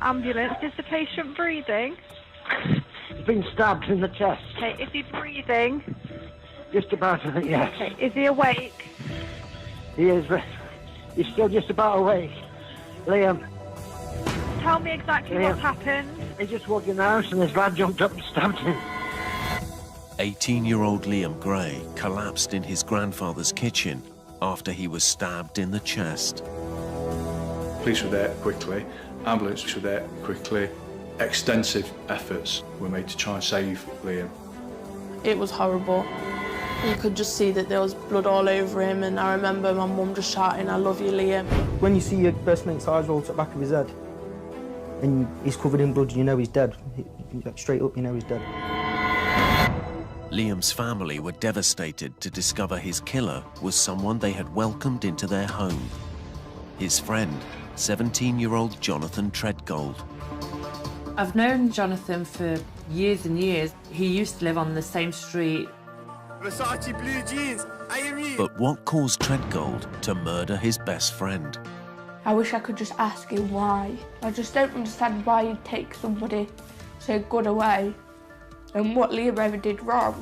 ambulance. Is the patient breathing? He's been stabbed in the chest. Okay, is he breathing? Just about, I think, yes. Okay, is he awake? He is, but he's still just about awake. Liam. Tell me exactly Liam. what's happened. He just walked in the house and this lad jumped up and stabbed him. 18-year-old Liam Gray collapsed in his grandfather's kitchen after he was stabbed in the chest. Police were there quickly, ambulance were there quickly. Extensive efforts were made to try and save Liam. It was horrible. You could just see that there was blood all over him, and I remember my mum just shouting, "I love you, Liam." When you see your best mate's eyes roll to the back of his head and he's covered in blood, you know he's dead. Straight up, you know he's dead. Liam's family were devastated to discover his killer was someone they had welcomed into their home. His friend, 17-year-old Jonathan Treadgold. I've known Jonathan for years and years. He used to live on the same street. Versace blue jeans, I am you. But what caused Treadgold to murder his best friend? I wish I could just ask him why. I just don't understand why he'd take somebody so good away and what Liam ever did wrong.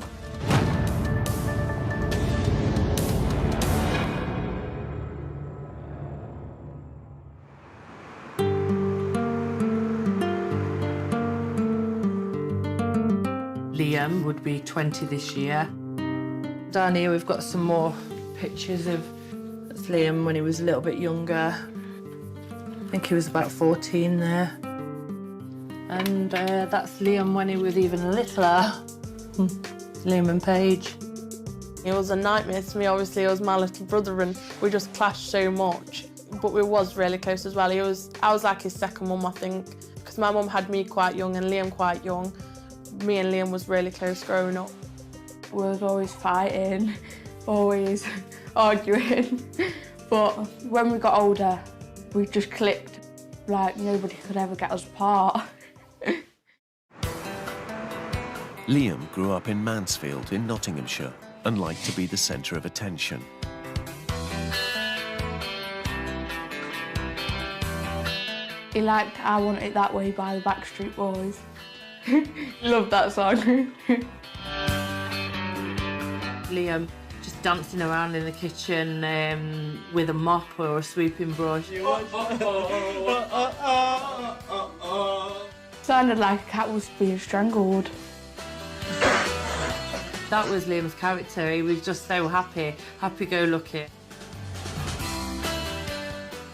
Liam would be 20 this year. Down here we've got some more pictures of Liam when he was a little bit younger. I think he was about 14 there. And that's Liam when he was even littler. Liam and Paige. It was a nightmare to me. Obviously, he was my little brother and we just clashed so much. But we was really close as well. I was like his second mum, I think, because my mum had me quite young and Liam quite young. Me and Liam was really close growing up. We was always fighting, always arguing. But when we got older, we just clicked. Like, nobody could ever get us apart. Liam grew up in Mansfield in Nottinghamshire and liked to be the centre of attention. He liked I Want It That Way by the Backstreet Boys. Love that song. Liam just dancing around in the kitchen with a mop or a sweeping brush. Sounded like a cat was being strangled. That was Liam's character. He was just so happy, happy-go-lucky.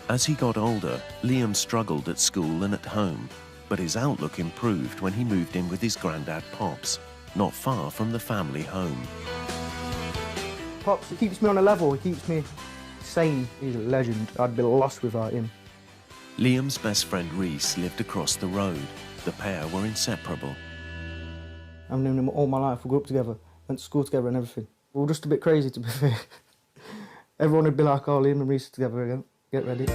As he got older, Liam struggled at school and at home, but his outlook improved when he moved in with his granddad Pops, not far from the family home. Pops, he keeps me on a level, he keeps me sane. He's a legend. I'd be lost without him. Liam's best friend Reese lived across the road. The pair were inseparable. I've known him all my life. We grew up together, went to school together and everything. We were just a bit crazy, to be fair. Everyone would be like, "Oh, Liam and Reese are together again. Get ready."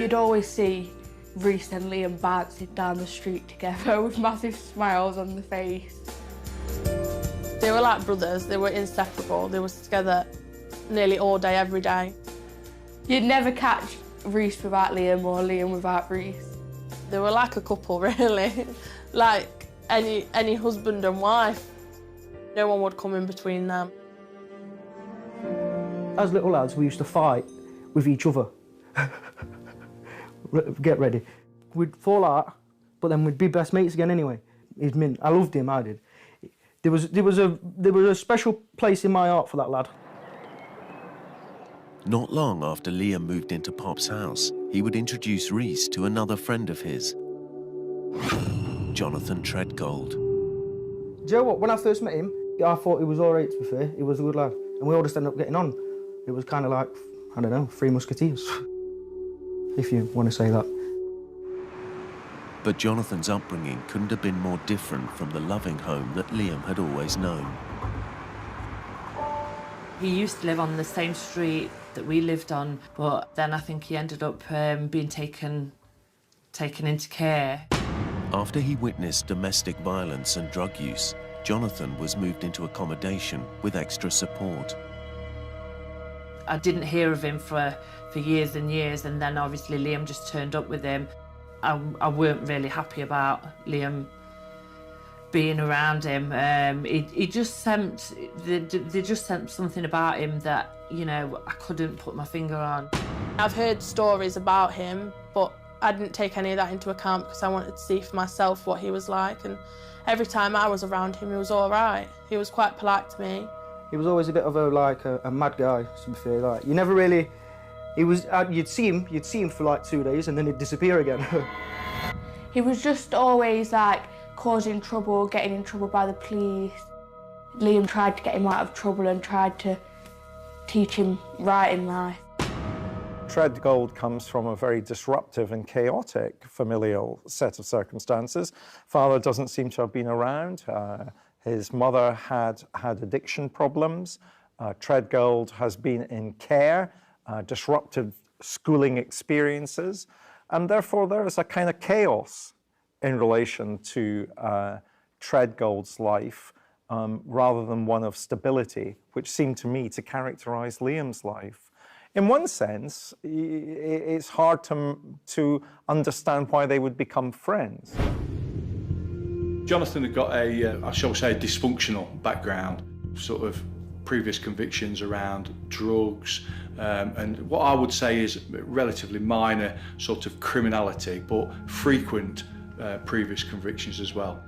You'd always see Reese and Liam bouncing down the street together with massive smiles on their face. They were like brothers, they were inseparable. They were together nearly all day, every day. You'd never catch Reese without Liam or Liam without Reese. They were like a couple, really. Like any husband and wife. No one would come in between them. As little lads, we used to fight with each other. Get ready. We'd fall out, but then we'd be best mates again anyway. He's mint. I loved him, I did. There was a special place in my heart for that lad. Not long after Liam moved into Pop's house, he would introduce Reese to another friend of his, Jonathan Treadgold. Do you know what? When I first met him, I thought he was all right, to be fair. He was a good lad. And we all just ended up getting on. It was kind of like, I don't know, Three Musketeers, if you want to say that. But Jonathan's upbringing couldn't have been more different from the loving home that Liam had always known. He used to live on the same street that we lived on, but then I think he ended up being taken into care. After he witnessed domestic violence and drug use, Jonathan was moved into accommodation with extra support. I didn't hear of him for years and years, and then obviously Liam just turned up with him. I weren't really happy about Liam being around him. He just sensed, they just sensed something about him that, you know, I couldn't put my finger on. I've heard stories about him, but I didn't take any of that into account because I wanted to see for myself what he was like, and every time I was around him, he was all right. He was quite polite to me. He was always a bit of a mad guy, to be fair. Like, you never really... He was... you'd see him for like 2 days and then he'd disappear again. He was just always like causing trouble, getting in trouble by the police. Liam tried to get him out of trouble and tried to teach him right in life. Treadgold comes from a very disruptive and chaotic familial set of circumstances. Father doesn't seem to have been around. His mother had addiction problems. Treadgold has been in care, disruptive schooling experiences, and therefore there is a kind of chaos in relation to Treadgold's life rather than one of stability, which seemed to me to characterize Liam's life. In one sense, it's hard to understand why they would become friends. Jonathan had got I shall say, a dysfunctional background, sort of previous convictions around drugs, and what I would say is relatively minor sort of criminality, but frequent previous convictions as well.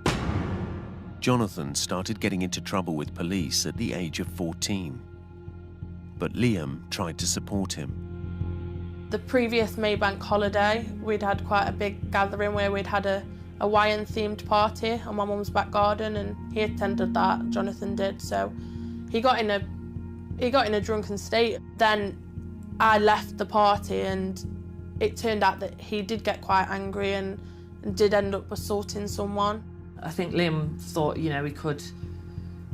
Jonathan started getting into trouble with police at the age of 14. But Liam tried to support him. The previous Maybank holiday, we'd had quite a big gathering where we'd had a Hawaiian-themed party on my mum's back garden, and he attended that, Jonathan did, so he got in a drunken state. Then I left the party, and it turned out that he did get quite angry and did end up assaulting someone. I think Liam thought, you know, he could,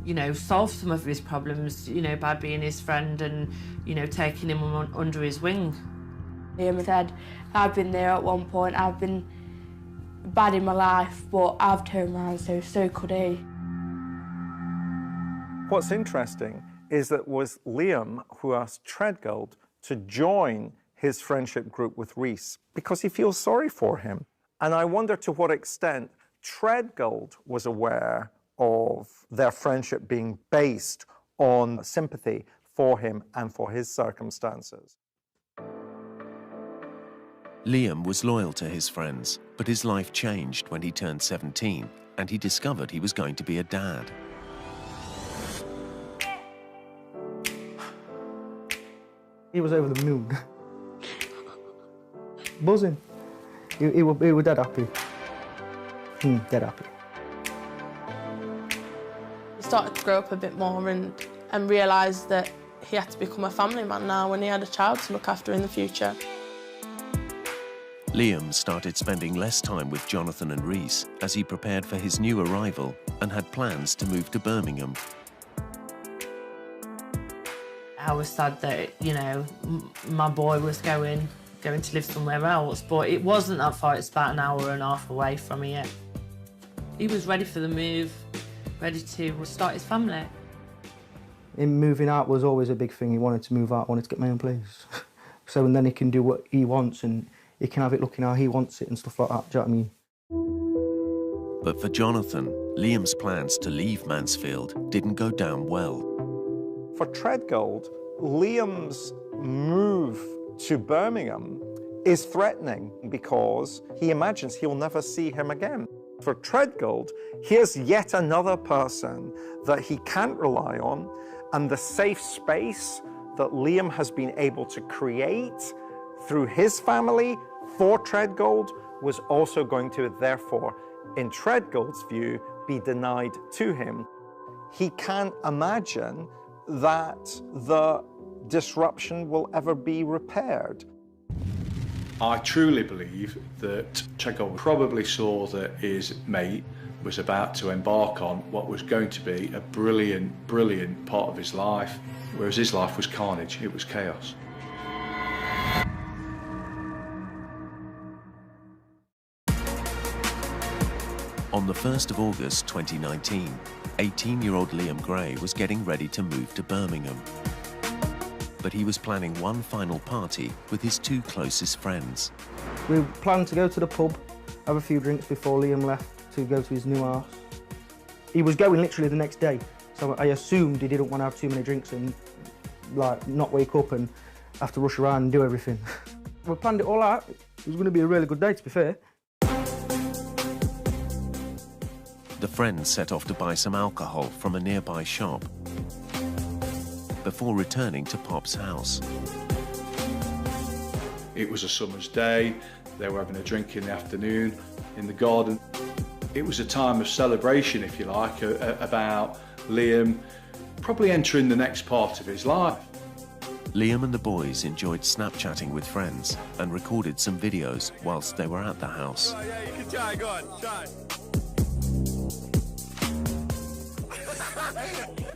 you know, solve some of his problems, you know, by being his friend and, you know, taking him under his wing. Liam said, I've been there at one point, I've been bad in my life, but I've turned around, so could he. What's interesting is that it was Liam who asked Treadgold to join his friendship group with Reese because he feels sorry for him. And I wonder to what extent Treadgold was aware of their friendship being based on sympathy for him and for his circumstances. Liam was loyal to his friends, but his life changed when he turned 17 and he discovered he was going to be a dad. He was over the moon. Buzzing. He was dead happy. Dead happy. He started to grow up a bit more and realised that he had to become a family man now when he had a child to look after in the future. Liam started spending less time with Jonathan and Reese as he prepared for his new arrival and had plans to move to Birmingham. I was sad that, you know, my boy was going to live somewhere else, but it wasn't that far. It's about an hour and a half away from here. He was ready for the move, ready to start his family. Him moving out was always a big thing. He wanted to move out, wanted to get my own place. So and then he can do what he wants and he can have it looking how he wants it and stuff like that, do you know what I mean? But for Jonathan, Liam's plans to leave Mansfield didn't go down well. For Treadgold, Liam's move to Birmingham is threatening because he imagines he'll never see him again. For Treadgold, here's yet another person that he can't rely on, and the safe space that Liam has been able to create through his family for Treadgold was also going to, therefore, in Treadgold's view, be denied to him. He can't imagine that the disruption will ever be repaired. I truly believe that Treadgold probably saw that his mate was about to embark on what was going to be a brilliant, brilliant part of his life, whereas his life was carnage, it was chaos. On the 1st of August 2019, 18-year-old Liam Gray was getting ready to move to Birmingham. But but he was planning one final party with his two closest friends. We planned to go to the pub, have a few drinks before Liam left to go to his new house. He was going literally the next day, so I assumed he didn't want to have too many drinks and like not wake up and have to rush around and do everything. We planned it all out. It was going to be a really good day, to be fair. The friends set off to buy some alcohol from a nearby shop before returning to Pop's house. It was a summer's day. They were having a drink in the afternoon in the garden. It was a time of celebration, if you like, about Liam probably entering the next part of his life. Liam and the boys enjoyed Snapchatting with friends and recorded some videos whilst they were at the house. Oh, yeah, you can try, go on, try.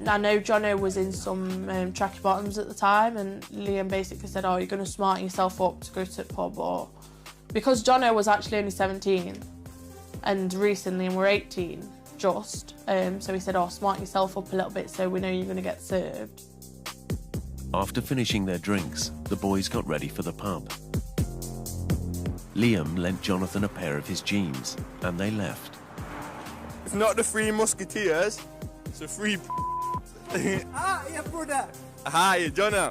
I know Jono was in some tracky bottoms at the time, and Liam basically said, oh, you're going to smarten yourself up to go to the pub, or... Because Jono was actually only 17, and Reece and Liam were 18, just. So he said, oh, smarten yourself up a little bit so we know you're going to get served. After finishing their drinks, the boys got ready for the pub. Liam lent Jonathan a pair of his jeans, and they left. It's not the Three Musketeers, it's the Three... Ah, yeah, brother. Hi, Jonah.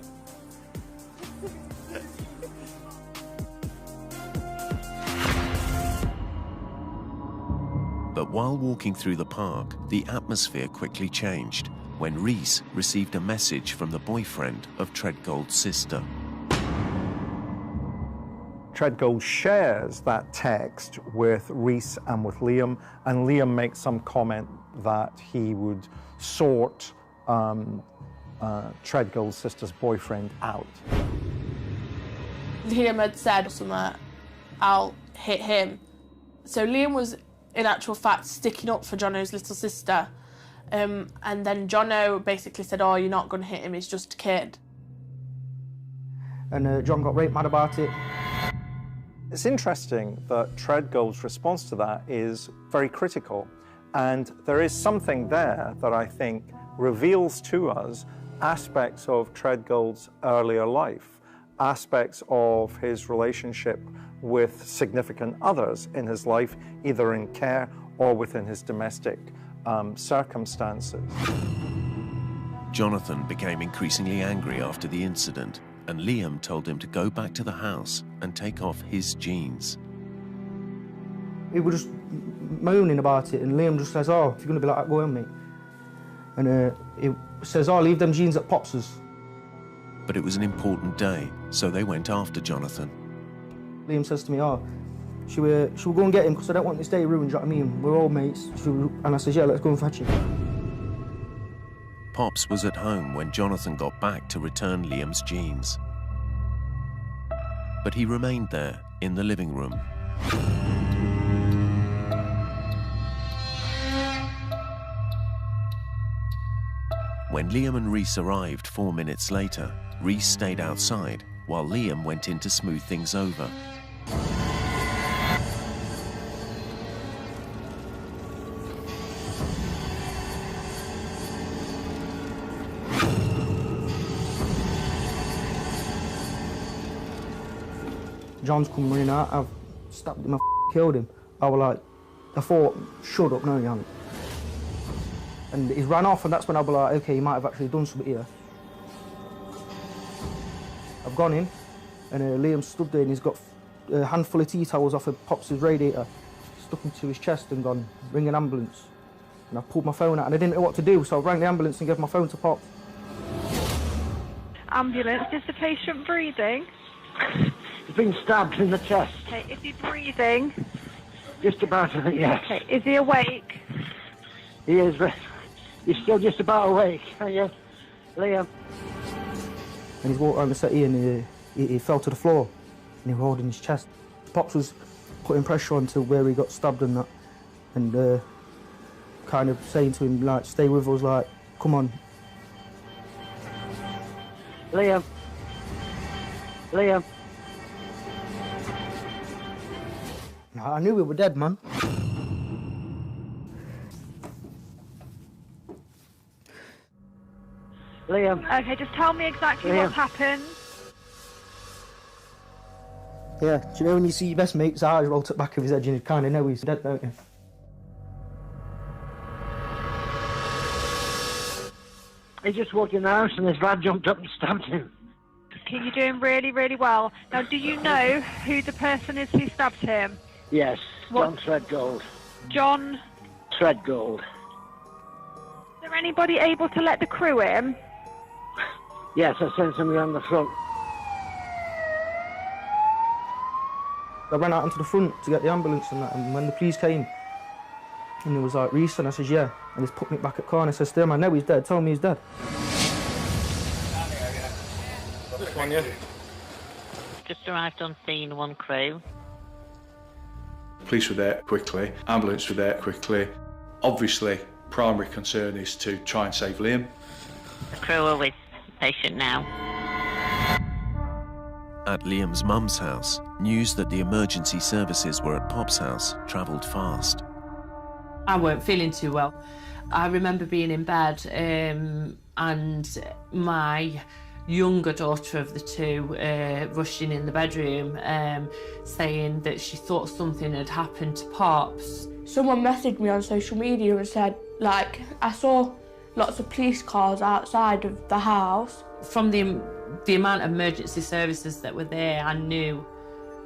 But while walking through the park, the atmosphere quickly changed when Reece received a message from the boyfriend of Treadgold's sister. Treadgold shares that text with Reece and with Liam, and Liam makes some comment that he would sort Treadgold's sister's boyfriend out. Liam had said something, I'll hit him. So Liam was, in actual fact, sticking up for Jono's little sister. And then Jono basically said, oh, you're not going to hit him, he's just a kid. And John got right mad about it. It's interesting that Treadgold's response to that is very critical. And there is something there that I think reveals to us aspects of Treadgold's earlier life, aspects of his relationship with significant others in his life, either in care or within his domestic circumstances. Jonathan became increasingly angry after the incident, and Liam told him to go back to the house and take off his jeans. He was just moaning about it, and Liam just says, oh, if you're going to be like that, go on, mate. And he says, oh, leave them jeans at Pops's. But it was an important day, so they went after Jonathan. Liam says to me, oh, should we go and get him, because I don't want this day ruined, do you know what I mean? We're all mates. And I says, yeah, let's go and fetch him. Pops was at home when Jonathan got back to return Liam's jeans. But he remained there in the living room. When Liam and Reece arrived 4 minutes later, Reece stayed outside while Liam went in to smooth things over. John's come running out, I've stabbed him, I killed him. I thought, shut up, no you haven't. And he ran off, and that's when I was like, okay, he might have actually done something here. I've gone in, and Liam stood there, and he's got a handful of tea towels off of Pops' radiator, stuck into his chest and gone, ring an ambulance. And I pulled my phone out, and I didn't know what to do, so I rang the ambulance and gave my phone to Pop. Ambulance, is the patient breathing? He's been stabbed in the chest. Okay, is he breathing? Just about, I think, yes. Okay, is he awake? He is, but he's still just about awake. Yes, Liam. And he's walked around the settee, and he fell to the floor, and he was holding his chest. Pops was putting pressure on to where he got stabbed and that, and kind of saying to him, like, stay with us, like, come on. Liam. Liam. I knew we were dead, man. Liam. Okay, just tell me exactly Liam. what's happened. Yeah, do you know when you see your best mate's eyes roll to the back of his head, you kind of know he's dead, don't you? He just walked in the house and this lad jumped up and stabbed him. Okay, you're doing really, really well. Now, do you know who the person is who stabbed him? Yes, What? John Threadgold. John? Threadgold. Is there anybody able to let the crew in? Yes, I sent somebody on the front. I ran out into the front to get the ambulance and that, and when the police came, and there was like, Reese, and I says, yeah, and he's put me back at corner, I says, Sturm, I know he's dead, tell me he's dead. This one, yeah. Just arrived on scene, one crew. Police were there quickly, ambulance were there quickly. Obviously, primary concern is to try and save Liam. The crew are with the patient now. At Liam's mum's house, news that the emergency services were at Pop's house travelled fast. I weren't feeling too well. I remember being in bed and my younger daughter of the two rushing in the bedroom saying that she thought something had happened to Pops. Someone messaged me on social media and said, like, I saw lots of police cars outside of the house. From the amount of emergency services that were there, I knew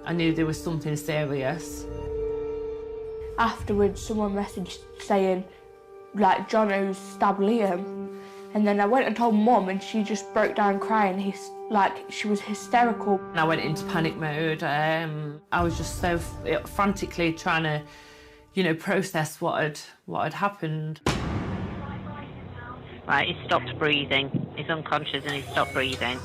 there was something serious. Afterwards, someone messaged saying, like, Jono's stabbed Liam. And then I went and told Mum, and she just broke down crying. She was hysterical. And I went into panic mode. I was just so frantically trying to, you know, process what had happened. Right, he stopped breathing. He's unconscious and he stopped breathing.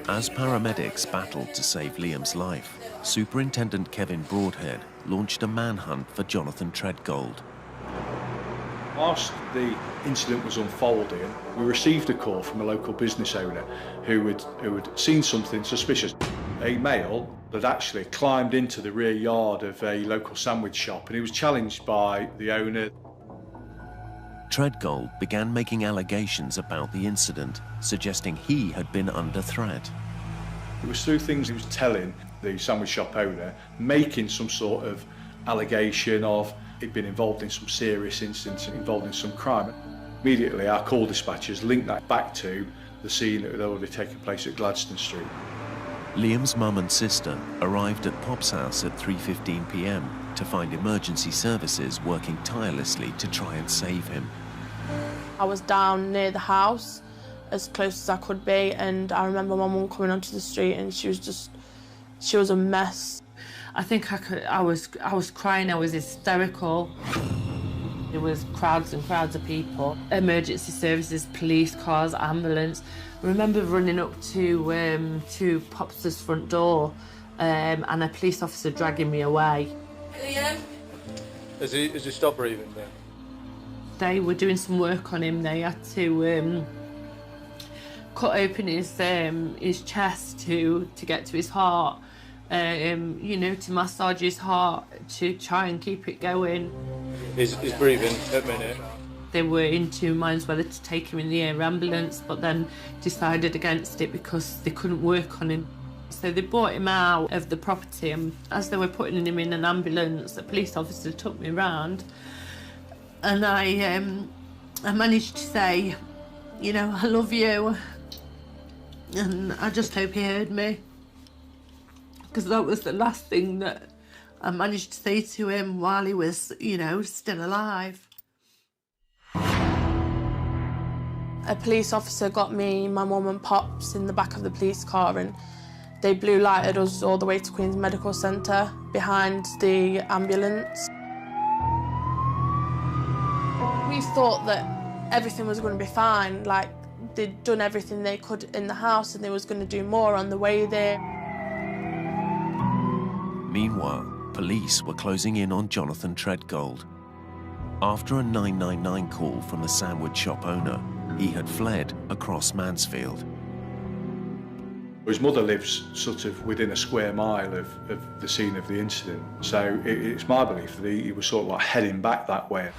As paramedics battled to save Liam's life, Superintendent Kevin Broadhead launched a manhunt for Jonathan Treadgold. Whilst the incident was unfolding, we received a call from a local business owner who had seen something suspicious. A male had actually climbed into the rear yard of a local sandwich shop and he was challenged by the owner. Treadgold began making allegations about the incident, suggesting he had been under threat. It was through things he was telling the sandwich shop owner, making some sort of allegation of he'd been involved in some serious incidents, involved in some crime. Immediately our call dispatchers linked that back to the scene that had already taken place at Gladstone Street. Liam's mum and sister arrived at Pop's house at 3:15 p.m. to find emergency services working tirelessly to try and save him. I was down near the house, as close as I could be, and I remember my mum coming onto the street and she was a mess. I think I was crying, I was hysterical. There was crowds and crowds of people. Emergency services, police cars, ambulance. I remember running up to Pop's front door and a police officer dragging me away. Liam? Has he stopped breathing then? They were doing some work on him. They had to cut open his chest to get to his heart, you know, to massage his heart, to try and keep it going. He's breathing at the minute. They were in two minds whether to take him in the air ambulance, but then decided against it because they couldn't work on him. So they brought him out of the property, and as they were putting him in an ambulance, a police officer took me round, and I managed to say, you know, I love you, and I just hope he heard me, because that was the last thing that I managed to say to him while he was, you know, still alive. A police officer got me, my mum and Pops in the back of the police car, and they blue lighted us all the way to Queen's Medical Centre behind the ambulance. We thought that everything was going to be fine, like they'd done everything they could in the house and they was going to do more on the way there. Meanwhile, police were closing in on Jonathan Treadgold. After a 999 call from the sandwich shop owner, he had fled across Mansfield. His mother lives sort of within a square mile of the scene of the incident, so it's my belief that he was sort of like heading back that way.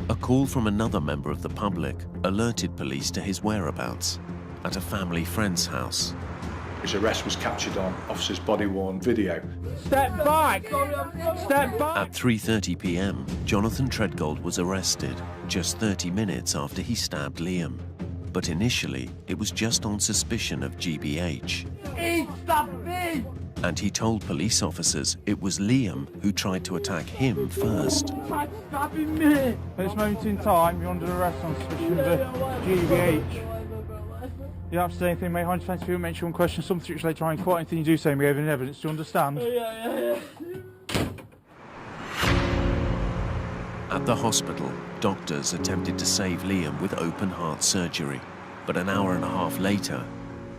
A call from another member of the public alerted police to his whereabouts at a family friend's house. His arrest was captured on officer's body-worn video. Step back! Step back! At 3:30 p.m, Jonathan Treadgold was arrested just 30 minutes after he stabbed Liam. But initially, it was just on suspicion of GBH. And he told police officers it was Liam who tried to attack him first. At this moment in time, you're under arrest on suspicion of GBH. You don't have to say anything, mate. 120 people make sure one question, something which they try and quote anything you do say, and we have any evidence. Do you understand? At the hospital, doctors attempted to save Liam with open heart surgery, but an hour and a half later,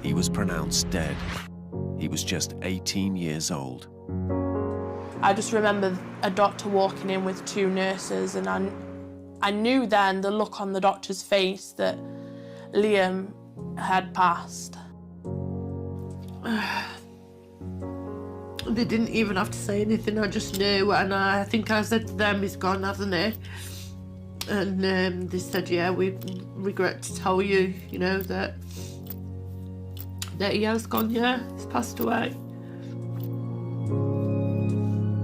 he was pronounced dead. He was just 18 years old. I just remember a doctor walking in with 2 nurses, and I knew then the look on the doctor's face that Liam had passed. They didn't even have to say anything, I just knew, and I think I said to them, he's gone, hasn't he? And they said, yeah, we regret to tell you, you know, that he has gone, yeah, he's passed away.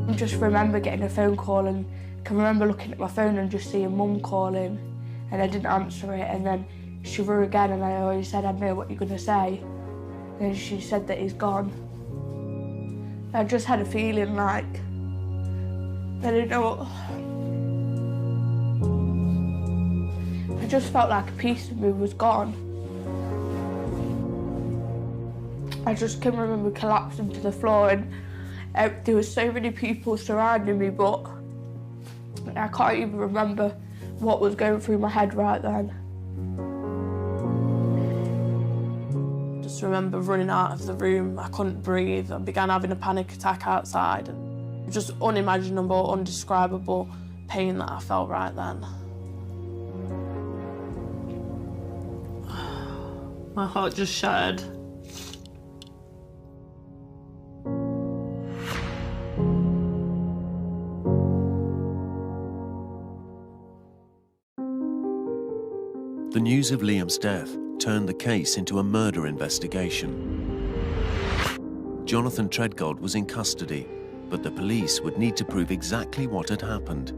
I just remember getting a phone call, and I can remember looking at my phone and just seeing Mum calling, and I didn't answer it, and then she rang again, and I always said, I know what you're going to say. And she said that he's gone. I just had a feeling like, I didn't know what... I just felt like a piece of me was gone. I just can remember collapsing to the floor, and there were so many people surrounding me, but I can't even remember what was going through my head right then. Just remember running out of the room. I couldn't breathe. I began having a panic attack outside. And just unimaginable, undescribable pain that I felt right then. My heart just shattered. The news of Liam's death turned the case into a murder investigation. Jonathan Treadgold was in custody, but the police would need to prove exactly what had happened.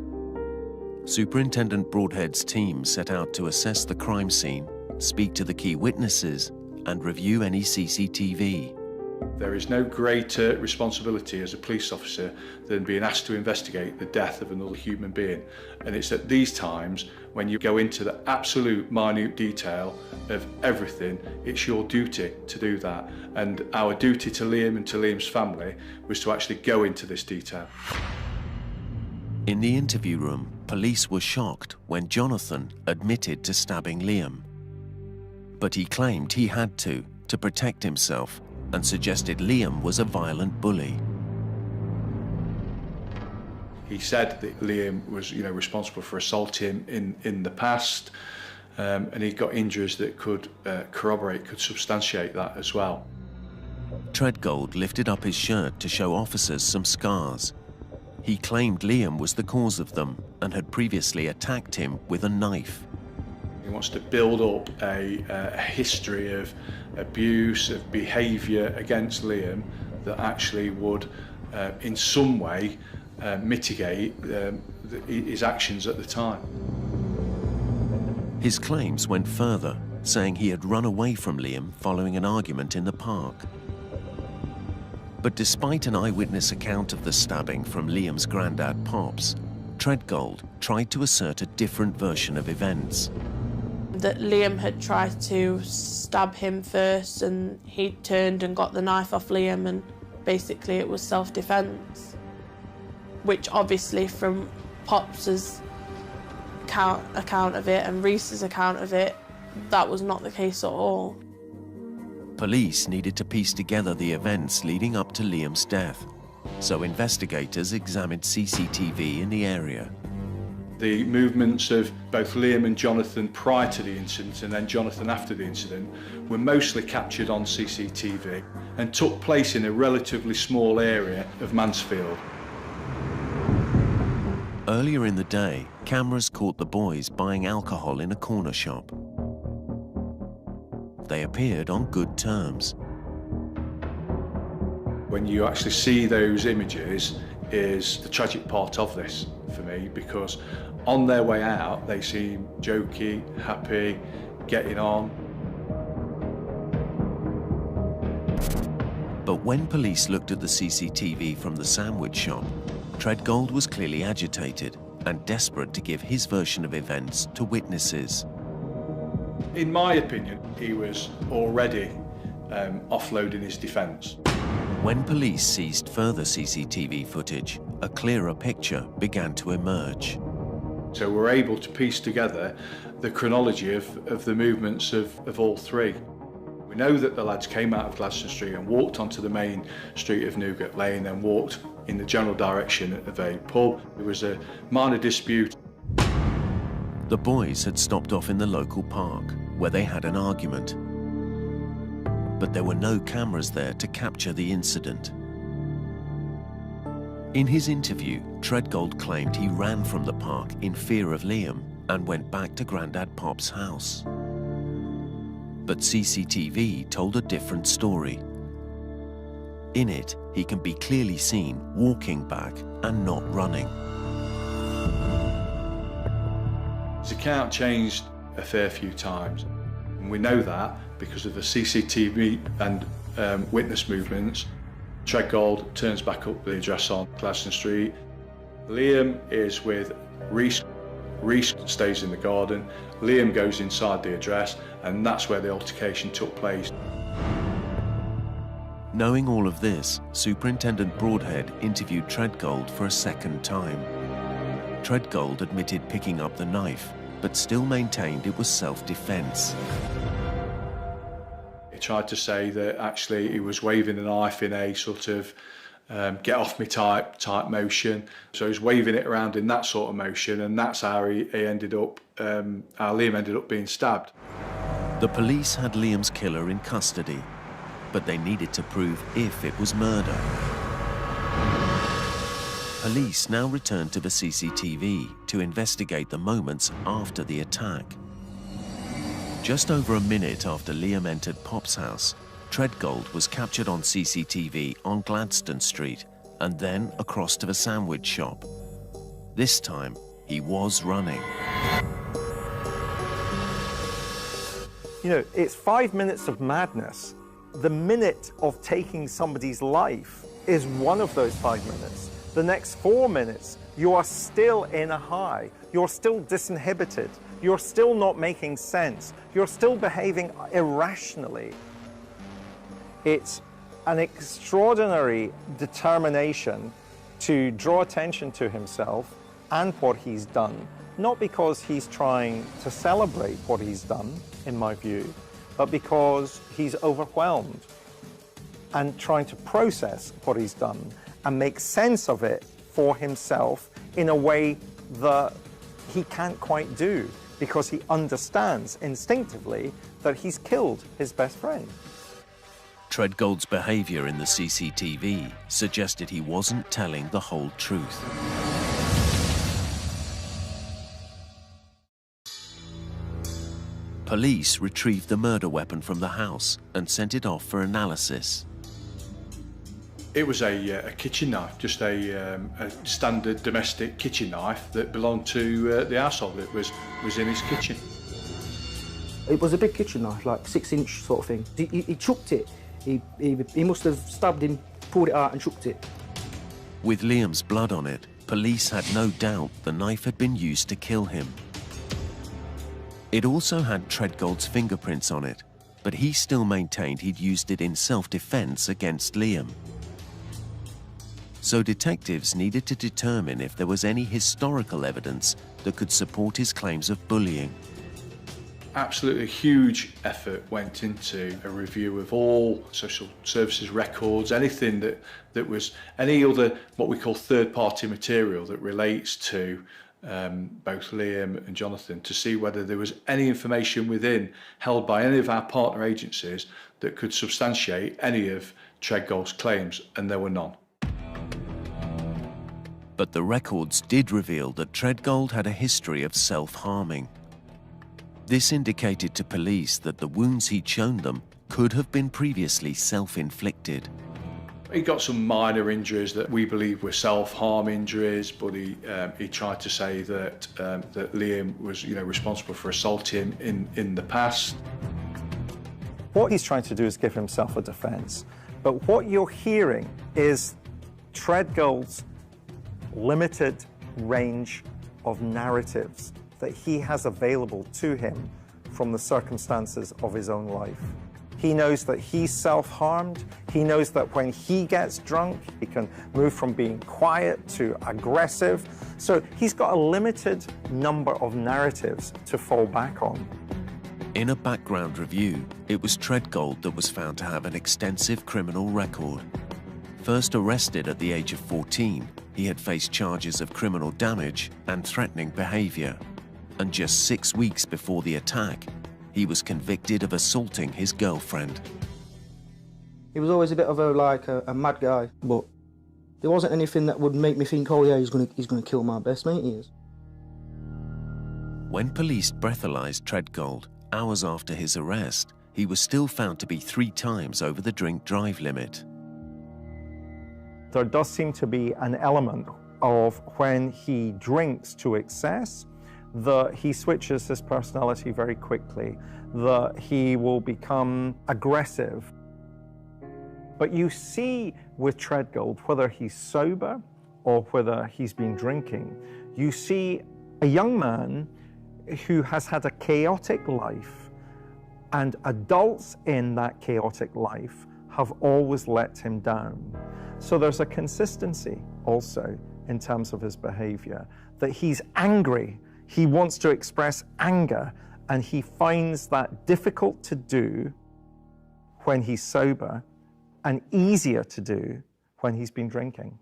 Superintendent Broadhead's team set out to assess the crime scene, speak to the key witnesses, and review any CCTV. There is no greater responsibility as a police officer than being asked to investigate the death of another human being. And it's at these times, when you go into the absolute minute detail of everything, it's your duty to do that. And our duty to Liam and to Liam's family was to actually go into this detail. In the interview room, police were shocked when Jonathan admitted to stabbing Liam. But he claimed he had to protect himself, and suggested Liam was a violent bully. He said that Liam was, responsible for assaulting in the past, and he got injuries that could could substantiate that as well. Treadgold lifted up his shirt to show officers some scars. He claimed Liam was the cause of them and had previously attacked him with a knife. He wants to build up a history of abuse, of behaviour against Liam that actually would, in some way, mitigate his actions at the time. His claims went further, saying he had run away from Liam following an argument in the park. But despite an eyewitness account of the stabbing from Liam's granddad Pops, Treadgold tried to assert a different version of events. That Liam had tried to stab him first, and he turned and got the knife off Liam, and basically it was self-defence. Which obviously from Pops's account of it and Reese's account of it, that was not the case at all. Police needed to piece together the events leading up to Liam's death, so investigators examined CCTV in the area. The movements of both Liam and Jonathan prior to the incident and then Jonathan after the incident were mostly captured on CCTV and took place in a relatively small area of Mansfield. Earlier in the day, cameras caught the boys buying alcohol in a corner shop. They appeared on good terms. When you actually see those images is the tragic part of this for me, because on their way out they seem jokey, happy, getting on. But when police looked at the CCTV from the sandwich shop, Treadgold was clearly agitated and desperate to give his version of events to witnesses. In my opinion, he was already offloading his defence. When police seized further CCTV footage, a clearer picture began to emerge. So we're able to piece together the chronology of the movements of all three. We know that the lads came out of Gladstone Street and walked onto the main street of Newgate Lane, then walked in the general direction of a pub. There was a minor dispute. The boys had stopped off in the local park, where they had an argument. But there were no cameras there to capture the incident. In his interview, Treadgold claimed he ran from the park in fear of Liam and went back to Grandad Pop's house. But CCTV told a different story. In it, he can be clearly seen walking back and not running. His account changed a fair few times, and we know that because of the CCTV and witness movements. Treadgold turns back up the address on Gladstone Street. Liam is with Reece. Reece stays in the garden. Liam goes inside the address, and that's where the altercation took place. Knowing all of this, Superintendent Broadhead interviewed Treadgold for a second time. Treadgold admitted picking up the knife, but still maintained it was self-defense. He tried to say that actually he was waving a knife in a sort of get off me type motion. So he was waving it around in that sort of motion, and that's how he ended up, how Liam ended up being stabbed. The police had Liam's killer in custody, but they needed to prove if it was murder. Police now returned to the CCTV to investigate the moments after the attack. Just over a minute after Liam entered Pop's house, Treadgold was captured on CCTV on Gladstone Street and then across to the sandwich shop. This time, he was running. You know, it's 5 minutes of madness. The minute of taking somebody's life is one of those 5 minutes. The next 4 minutes, you are still in a high. You're still disinhibited. You're still not making sense. You're still behaving irrationally. It's an extraordinary determination to draw attention to himself and what he's done, not because he's trying to celebrate what he's done, in my view, but because he's overwhelmed and trying to process what he's done and make sense of it for himself in a way that he can't quite do, because he understands instinctively that he's killed his best friend. Treadgold's behavior in the CCTV suggested he wasn't telling the whole truth. Police retrieved the murder weapon from the house and sent it off for analysis. It was a kitchen knife, just a standard domestic kitchen knife that belonged to the household. It was in his kitchen. It was a big kitchen knife, like 6-inch sort of thing. He chucked it. He must have stabbed him, pulled it out and chucked it. With Liam's blood on it, police had no doubt the knife had been used to kill him. It also had Treadgold's fingerprints on it, but he still maintained he'd used it in self-defense against Liam. So detectives needed to determine if there was any historical evidence that could support his claims of bullying. Absolutely huge effort went into a review of all social services records, anything that was any other what we call third-party material that relates to both Liam and Jonathan, to see whether there was any information within held by any of our partner agencies that could substantiate any of Treadgold's claims, and there were none. But the records did reveal that Treadgold had a history of self-harming. This indicated to police that the wounds he'd shown them could have been previously self-inflicted. He got some minor injuries that we believe were self-harm injuries, but he tried to say that that Liam was, responsible for assaulting him in the past. What he's trying to do is give himself a defence. But what you're hearing is Treadgold's limited range of narratives that he has available to him from the circumstances of his own life. He knows that he's self-harmed. He knows that when he gets drunk, he can move from being quiet to aggressive. So he's got a limited number of narratives to fall back on. In a background review, it was Treadgold that was found to have an extensive criminal record. First arrested at the age of 14, he had faced charges of criminal damage and threatening behaviour. And just 6 weeks before the attack, he was convicted of assaulting his girlfriend. He was always a bit of a mad guy, but there wasn't anything that would make me think, oh yeah, he's gonna kill my best mate, he is. When police breathalyzed Treadgold hours after his arrest, he was still found to be 3 times over the drink-drive limit. There does seem to be an element of when he drinks to excess, that he switches his personality very quickly, that he will become aggressive. But you see with Treadgold, whether he's sober or whether he's been drinking, you see a young man who has had a chaotic life, and adults in that chaotic life have always let him down. So there's a consistency also in terms of his behavior, that he's angry, he wants to express anger, and he finds that difficult to do when he's sober and easier to do when he's been drinking.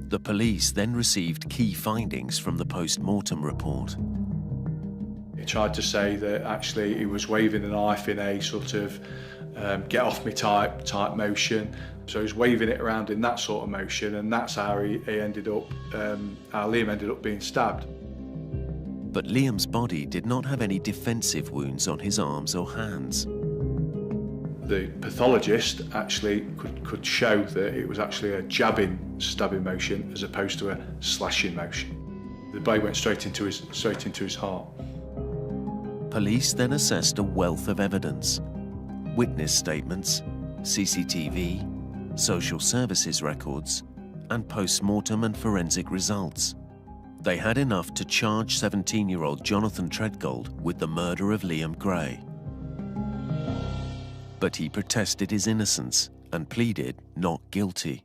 The police then received key findings from the post-mortem report. He tried to say that actually he was waving a knife in a sort of get off me type motion. So he's waving it around in that sort of motion, and that's how he ended up, how Liam ended up being stabbed. But Liam's body did not have any defensive wounds on his arms or hands. The pathologist actually could show that it was actually a jabbing stabbing motion as opposed to a slashing motion. The blade went straight into his heart. Police then assessed a wealth of evidence: witness statements, CCTV, social services records, and post-mortem and forensic results. They had enough to charge 17-year-old Jonathan Treadgold with the murder of Liam Gray. But he protested his innocence and pleaded not guilty.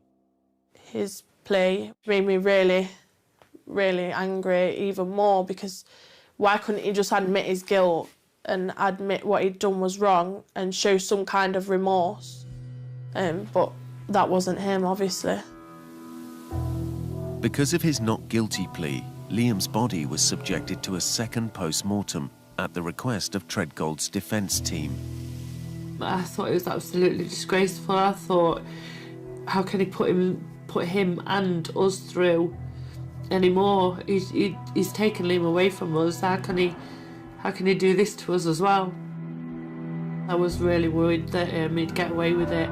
His plea made me really, really angry even more, because why couldn't he just admit his guilt and admit what he'd done was wrong and show some kind of remorse? But that wasn't him, obviously. Because of his not guilty plea, Liam's body was subjected to a second post-mortem at the request of Treadgold's defence team. I thought it was absolutely disgraceful. I thought, how can he put him and us through anymore? He's taken Liam away from us. How can he do this to us as well? I was really worried that he'd get away with it.